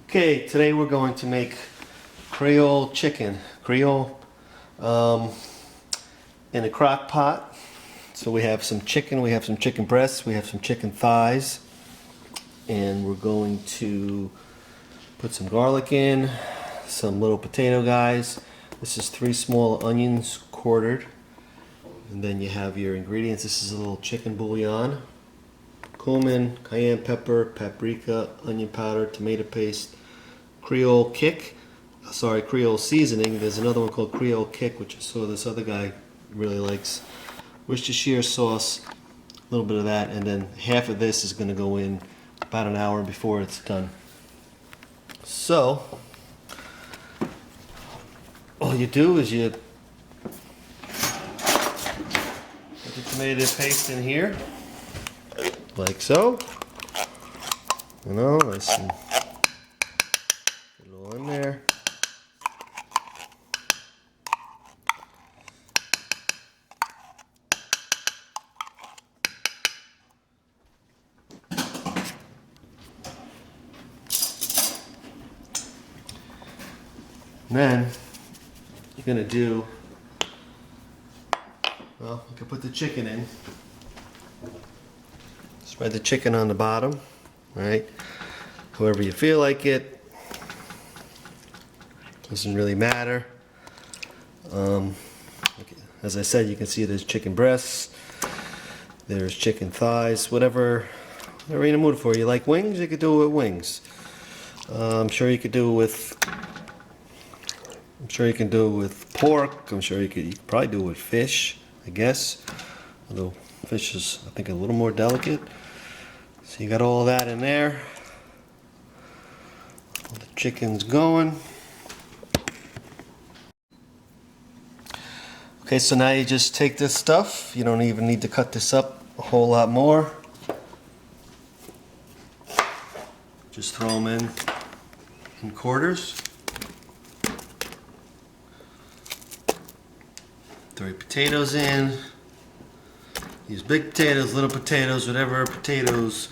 Okay, today we're going to make Creole chicken. Creole in a crock pot. So we have some chicken, we have some chicken breasts, we have some chicken thighs. And we're going to put some garlic in, some little potato guys. This is 3 small onions quartered. And then you have your ingredients. This is a little chicken bouillon. Cumin, cayenne pepper, paprika, onion powder, tomato paste, Creole Creole seasoning. There's another one called Creole Kick, which I saw this other guy really likes. Worcestershire sauce, a little bit of that, and then half of this is going to go in about an hour before it's done. So, all you do is you put the tomato paste in here, like so. You know, nice and get it all in there. And then you're gonna do, well, you can put the chicken in. Spread the chicken on the bottom, right? However you feel like it. Doesn't really matter. As I said, you can see there's chicken breasts, there's chicken thighs, whatever you're in the mood for. You like wings? You could do it with wings. I'm sure you could do it with. I'm sure you can do it with pork. I'm sure you could probably do it with fish, I guess. Although fish is, I think, a little more delicate. So you got all that in there. All the chicken's going. Okay, so now you just take this stuff. You don't even need to cut this up a whole lot more. Just throw them in quarters. Throw your potatoes in. Use big potatoes, little potatoes, whatever potatoes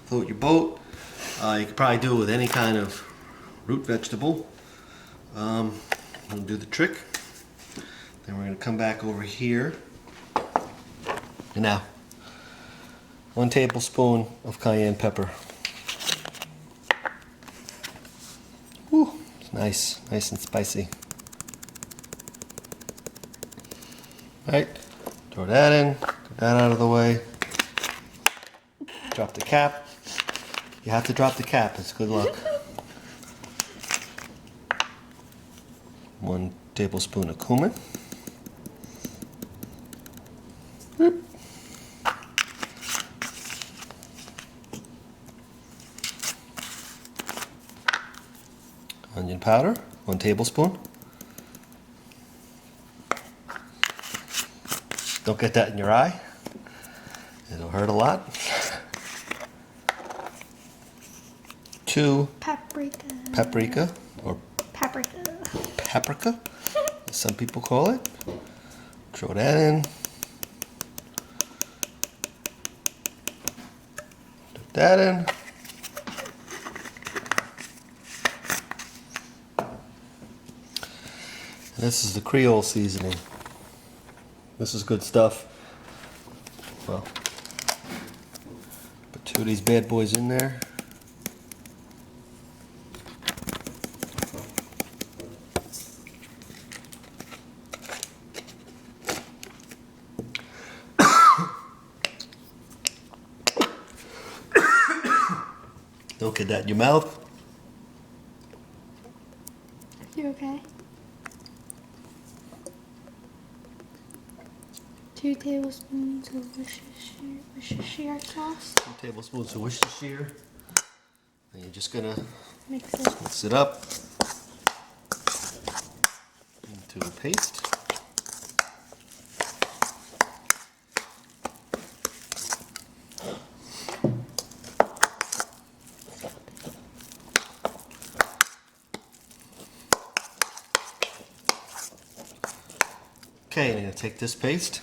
float your boat. You could probably do it with any kind of root vegetable. We'll do the trick. Then we're going to come back over here. And now, 1 tablespoon of cayenne pepper. Whew, it's nice and spicy. Right, throw that in, get that out of the way. Drop the cap. You have to drop the cap, it's good luck. 1 tablespoon of cumin. Whoop. Onion powder, 1 tablespoon. Don't get that in your eye. It'll hurt a lot. 2 paprika or paprika, as some people call it. Throw that in. Put that in. And this is the Creole seasoning. This is good stuff. Well, put 2 of these bad boys in there. Don't get that in your mouth. You okay? 2 tablespoons of Worcestershire sauce. 2 tablespoons of Worcestershire. And you're just gonna mix it up into a paste. Okay, I'm gonna take this paste.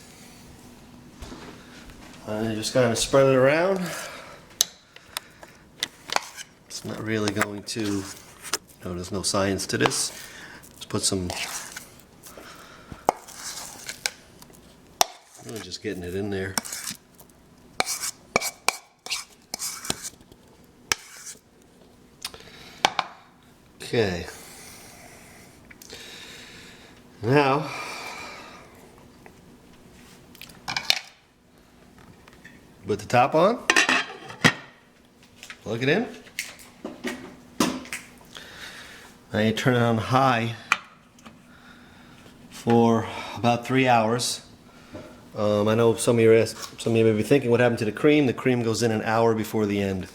And you're just gonna spread it around. It's not really going to No, there's no science to this. Let's put some. Really just getting it in there. Okay. Now, put the top on. Plug it in. Now you turn it on high for about 3 hours. I know some of you may be thinking, what happened to the cream? The cream goes in an hour before the end.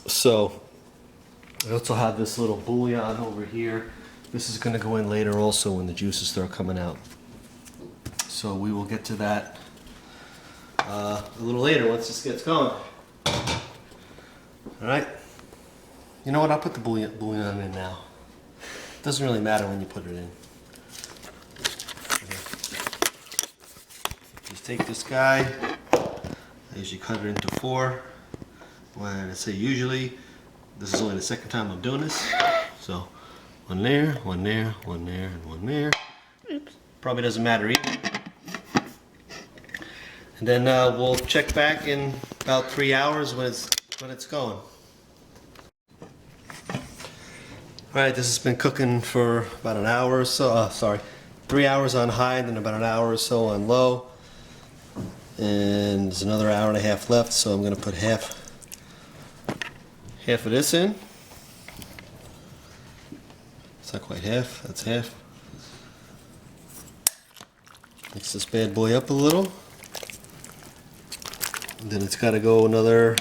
So I also have this little bouillon over here. This is going to go in later also when the juices start coming out. So we will get to that a little later once this gets going. Alright. You know what? I'll put the bouillon in now. It doesn't really matter when you put it in. Just take this guy. I usually cut it into 4. When I say usually, this is only the second time I'm doing this. So, one there, one there, one there, and one there. Oops. Probably doesn't matter either. And then we'll check back in about 3 hours when it's going. Alright, this has been cooking for about an hour or so. 3 hours on high, and then about an hour or so on low. And there's another hour and a half left, so I'm going to put half of this in. It's not quite half, that's half. Mix this bad boy up a little. And then it's got to go another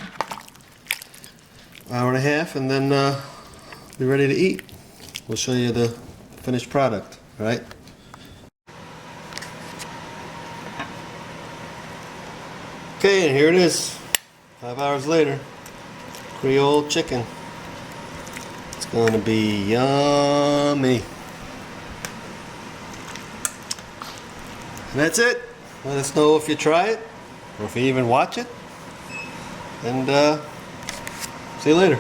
hour and a half, and then be ready to eat. We'll show you the finished product, right? Okay, and here it is. 5 hours later. Creole chicken. It's going to be yummy. And that's it. Let us know if you try it, or if you even watch it. And see you later.